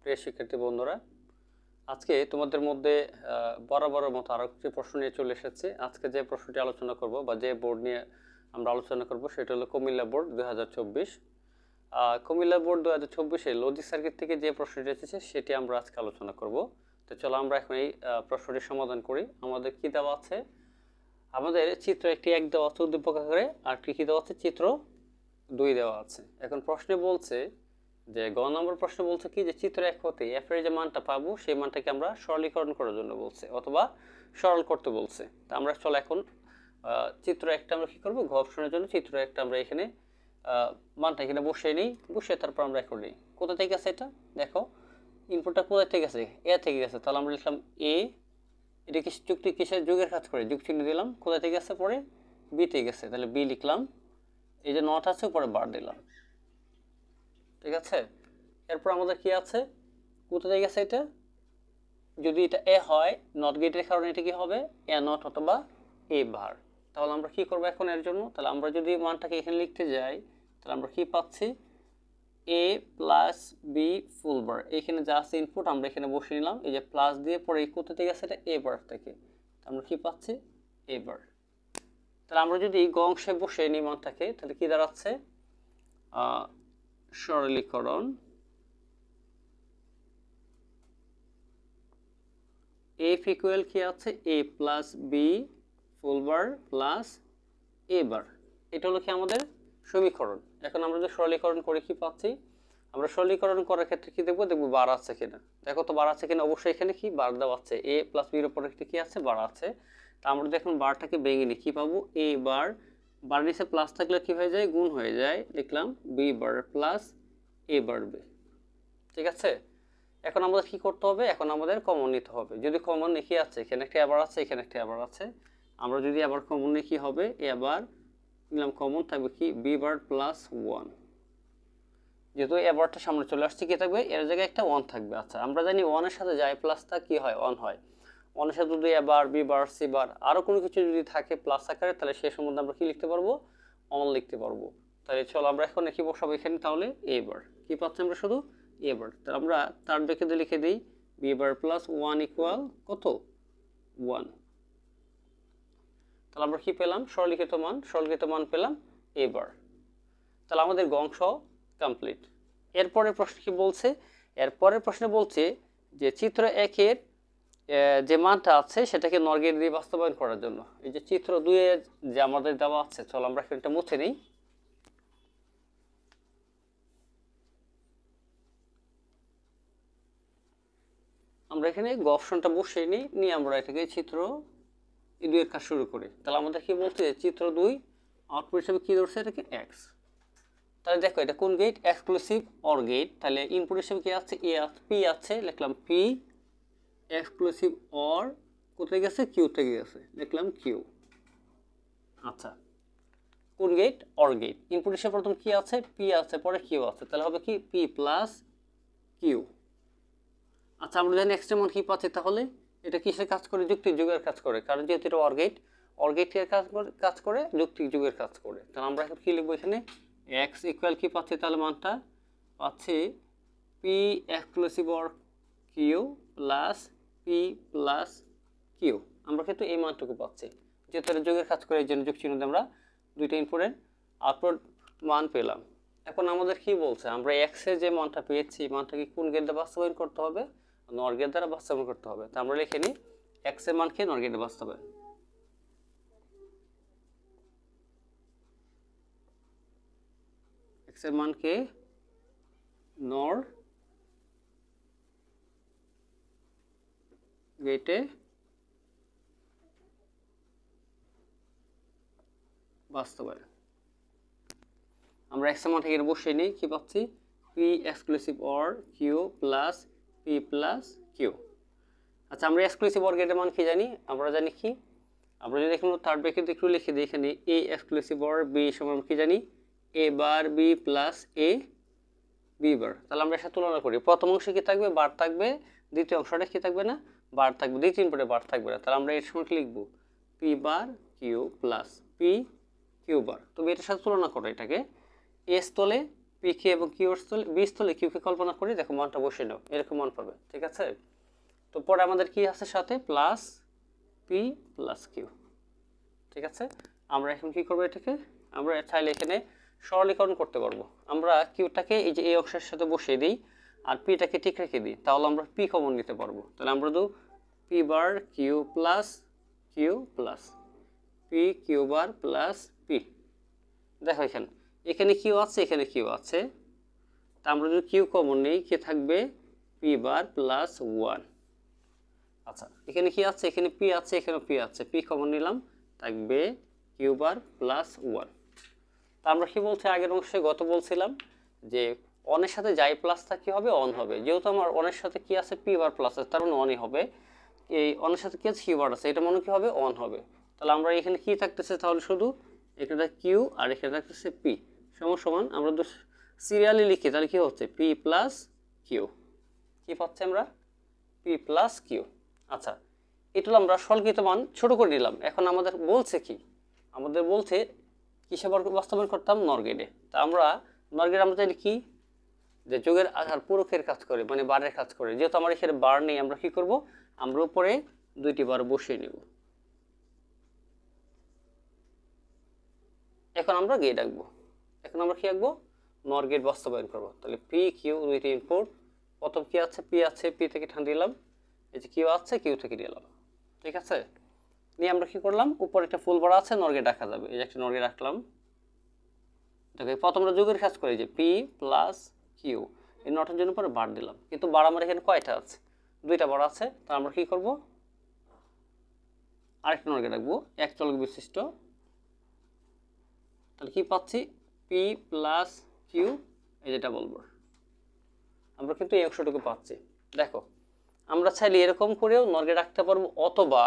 প্রিয় শিক্ষার্থী বন্ধুরা, আজকে তোমাদের মধ্যে বরাবরের মতো আরও একটি প্রশ্ন নিয়ে চলে এসেছে। আজকে যে প্রশ্নটি আলোচনা করব বা যে বোর্ড নিয়ে আমরা আলোচনা করব সেটা হলো কুমিল্লা বোর্ড 2024। কুমিল্লা বোর্ড 2024-এ লজিক সার্কিট থেকে যে প্রশ্নটি এসেছে সেটি আমরা আজকে আলোচনা করব। তো চলো আমরা এখন এই প্রশ্নটির সমাধান করি। আমাদের কি দেওয়া আছে? আমাদের চিত্র একটি 1 দেওয়া আছে উদ্দীপক আকারে, আর কি দেওয়া আছে? চিত্র 2 দেওয়া আছে। এখন প্রশ্নে বলছে যে গ নম্বর প্রশ্ন বলছে কি যে চিত্র 1 হতে f এর যে মানটা পাবো সেই মানটাকে আমরা সরলীকরণ করার জন্য বলছে অথবা সরল করতে বলছে। তা আমরা চলো এখন চিত্র 1টা আমরা কি করব, ঘ অপশনের জন্য চিত্র 1টা আমরা এখানে মানটা এখানে বসিয়ে নিই, বসিয়ে তারপর আমরা এখন নিই। কোথা থেকে গেছে এটা দেখো, ইনপুটটা কোথা থেকে গেছে? এ থেকে গেছে। তাহলে আমরা লিখলাম এ, এটা কি যুক্তি কিসের যোগের কাজ করে, যুগ চিহ্ন দিলাম। কোথা থেকে গেছে? পরে বি থেকে গেছে, তাহলে বি লিখলাম। এই যে নট আছে পরে বার দিলাম, ঠিক আছে। এরপর আমাদের কি আছে, কোথা থেকে গেছে এটা? যদি এটা এ হয়, নট গেটের কারণে এটা কি হবে? এ নট অথবা এ বার। তাহলে আমরা কি করব এখন এর জন্য? তাহলে আমরা যদি মানটাকে এখানে লিখতে যাই তাহলে আমরা কি পাচ্ছি? এ প্লাস বি ফুল বার। এখানে যা আছে ইনপুট আমরা এখানে বসিয়ে নিলাম। এই যে প্লাস দিয়ে পরে এই কোথা থেকে গেছে? এটা এ বার থেকে। আমরা কি পাচ্ছি? এ বার। তাহলে আমরা যদি গ অংশে বসিয়ে নিই মানটাকে, তাহলে কি দাঁড়াচ্ছে? সরলীকরণ f ইকুয়াল কি আছে? a plus B full bar plus a bar. এটা হলো কি আমাদের সমীকরণ। এখন আমরা যদি সরলীকরণ করে কি পাচ্ছি? আমরা সরলীকরণ করার ক্ষেত্রে কি দেখবো? দেখবো বার আছে কিনা। দেখো তো বার আছে কিনা। অবশ্যই এখানে কি বার দেওয়া আছে, a প্লাস বির উপরে কি আছে? বার আছে। তা আমরা যদি এখন বারটাকে ভেঙে নিই কি পাবো? a বার, বার নিচে প্লাস থাকলে কি হয়ে যায়? গুণ হয়ে যায়। লিখলাম b bar plus a bar b, ঠিক আছে। এখন আমাদের কি করতে হবে? এখন আমাদের কমন নিতে হবে। যদি কমন কি আছে? এখানে একটা আবার আছে, এখানে একটা আবার আছে। আমরা যদি আবার কমন নিই কি হবে? আবার নিলাম কমন, থাকবে কি? B bar plus 1। যেহেতু এবারটা সামনে চলে আসছে, কি থাকবে? এর জায়গায় একটা 1 থাকবে। আচ্ছা, আমরা জানি 1 এর সাথে যায় প্লাসটা কি হয়? 1 হয়। 1 এর সাথে যদি এবার বি বার সি বার আরো কোনো কিছু যদি থাকে প্লাস আকারে, তাহলে সেই সম্বন্ধে আমরা কি লিখতে পারবো? 1 লিখতে পারবো। তাহলে চলো আমরা এখন কি বসাবো এখানে? তাহলে এ বার কি পাচ্ছি আমরা? শুধু এ বার। তাহলে আমরা তার ব্র্যাকেটে লিখে দিই বি বার প্লাস 1 ইকুয়াল কত? 1। তাহলে আমরা কি পেলাম? সরলীকৃত মান পেলাম এ বার। তাহলে আমাদের গ অংশ কমপ্লিট। এরপরের প্রশ্ন কি বলছে? এরপরের প্রশ্নে বলছে যে চিত্র 1-এর যে মানটা আছে সেটাকে নর গেট দিয়ে বাস্তবায়ন করার জন্য। এই যে চিত্র 2-এর যে আমাদের দেওয়া আছে, চলো আমরা এটা মুছে নিই। আমরা এখানে গ অপশনটা বসিয়ে নিই, আমরা এটাকে চিত্র 2-এর কাজ শুরু করি। তাহলে আমাদের কি বলছে? চিত্র 2 আউটপুট হিসেবে কি ধরছে? এটাকে এক্স। তাহলে দেখো এটা কোন গেট? Exclusive or gate. তাহলে ইনপুট হিসেবে কি আছে? এ আছে, পি আছে, লিখলাম পি। এক্সক্লুসিভ অর কোথায় গেছে? কিউ থেকে গেছে, লিখলাম কিউ। আচ্ছা, কোন গেট? Or gate. ইনপুট হিসেবে প্রথম কি আছে? পি আছে, পরে কিউ আছে। তাহলে হবে কি? P plus Q. আচ্ছা, আমরা জানি নেক্সট এমন কি পাচ্ছি? তাহলে এটা কিসের কাজ করে? যুক্তিক যুগের কাজ করে, কারণ যেহেতু এটা অর গেটের কাজ করে যুক্তিক যুগের কাজ করে। তাহলে আমরা এখন কি লিখবো এখানে? এক্স ইকুয়াল কি পাচ্ছি? তাহলে মানটা পাচ্ছি P exclusive or Q plus P plus Q. আমরা কিন্তু এই মানটুকু পাচ্ছি, যেহেতু এটা যোগের কাজ করে, এই জন্য যোগ চিহ্ন দিয়ে আমরা দুইটা ইনপুটের আউটপুট মান পেলাম। এখন আমাদের কি বলছে? আমরা এক্স এর যে মানটা পেয়েছি, মানটাকে কোন গেট দ্বারা বাস্তবায়ন করতে হবে? নর গেট দ্বারা বাস্তবায়ন করতে হবে। তা আমরা লিখে নিই এক্স এর মানকে নর গেটে বাস্তবায়ন। এক্স এর মানকে নর গেটে বাস্তবায়ন। আমরা এক্স এর মানটাকে বসিয়ে নিই, কি পাচ্ছি? P exclusive or Q plus P plus Q. আচ্ছা, আমরা এক্সক্লুসিভ অর গেটের মান কি জানি? আমরা জানি কি? আমরা যদি এখানে থার্ড ব্র্যাকেট একটু লিখে দিই, এখানে এ এক্সক্লুসিভ অর বি সমান কি জানি? এ বার বি প্লাস এ বি বার। তাহলে আমরা এর সাথে তুলনা করি। প্রথম অংশে কি থাকবে? বার থাকবে। দ্বিতীয় অংশটা কি থাকবে? না, বার থাকবে। দ্বিতীয় ইনপুটে বার থাকবে না। তাহলে আমরা এর সময় কি লিখবো? P bar Q plus P Q bar. তুমি এটার সাথে তুলনা করো এটাকে। এস তলে পি কে এবং কিউ স্থলে বি স্থলে কিউকে কল্পনা করি, দেখো মানটা বসে নাও, এরকম মান পাবে। ঠিক আছে, তো পরে আমাদের কি আছে সাথে প্লাস পি প্লাস কিউ। ঠিক আছে, আমরা এখন কি করবো, এটাকে আমরা চাইলে এখানে সরলীকরণ করতে পারবো। আমরা কিউটাকে এই যে এই অংশের সাথে বসিয়ে দিই আর পিটাকে ঠিক রেখে দিই, তাহলে আমরা পি কমন নিতে পারবো। তাহলে আমরা দু P bar Q plus P Q bar plus P. দেখো এখানে এখানে কিউ আছে, এখানে কিউ আছে, তা আমরা যদি কিউ কমন নিই কি থাকবে, পি বার প্লাস ওয়ান। আচ্ছা, এখানে কি আছে, এখানে পি আছে, এখানে পি আছে, পি কমন নিলাম, থাকবে কিউ বার প্লাস ওয়ান। তা আমরা কি বলছি আগের অংশে, গত বলছিলাম যে অনের সাথে যাই প্লাস তা কি হবে, অন হবে। যেহেতু আমার অনের সাথে কি আছে, পি বার প্লাস আছে, তার মানে অনই হবে। এই অনের সাথে কি আছে, কিউ বার আছে, এটা মনে কি হবে, অন হবে। তাহলে আমরা এখানে কি থাকতেছে, তাহলে শুধু এখানে কিউ আর এখানে থাকতেছে পি সমান আমরা তো সিরিয়ালি লিখি, তাহলে কি হচ্ছে পি প্লাস কিউ। কি পাচ্ছি আমরা, পি প্লাস কিউ। আচ্ছা, এটা আমরা সরলীকৃত মান ছোট করে নিলাম। এখন আমাদের বলছে কি, আমাদের বলছে কিসে বাস্তবায়ন করতাম, নর গেটে। তা আমরা নর গেটে আমরা চাইলে কি, যে যোগের আধার পূরকের কাজ করে, মানে বারের কাজ করে। যেহেতু আমার এখানে বার নেই, আমরা কি করব, আমরা উপরে দুইটি বার বসিয়ে নেব। এখন আমরা গেট আঁকবো, এখন আমরা কি আঁকবো, নর গেট বাস্তবায়ন করবো। তাহলে পি কিউ দুইটি ইনপুট, প্রথম কি আছে, পি আছে, পি থেকে ঠান দিলাম, এই যে কিউ আছে, কিউ থেকে দিলাম। ঠিক আছে, নিয়ে আমরা কি করলাম, উপরে একটা ফুল বার আছে, নর গেট রাখা যাবে, এই যে একটা নর গেট রাখলাম। দেখো প্রথম আমরা যোগের কাজ করি, যে পি প্লাস কিউ, এই নটার জন্য পরে বার দিলাম, কিন্তু বার আমার এখানে কয়টা আছে, দুইটা বার আছে। তা আমরা কি করব, আরেকটা নর গেট রাখবো এক চলক বিশিষ্ট। তাহলে কি পাচ্ছি, পি প্লাস কিউ, এই যেটা বলবো আমরা কিন্তু এই অংশটুকু পাচ্ছি। দেখো আমরা চাইলে এরকম করেও নর গেট রাখতে পারবো, অথবা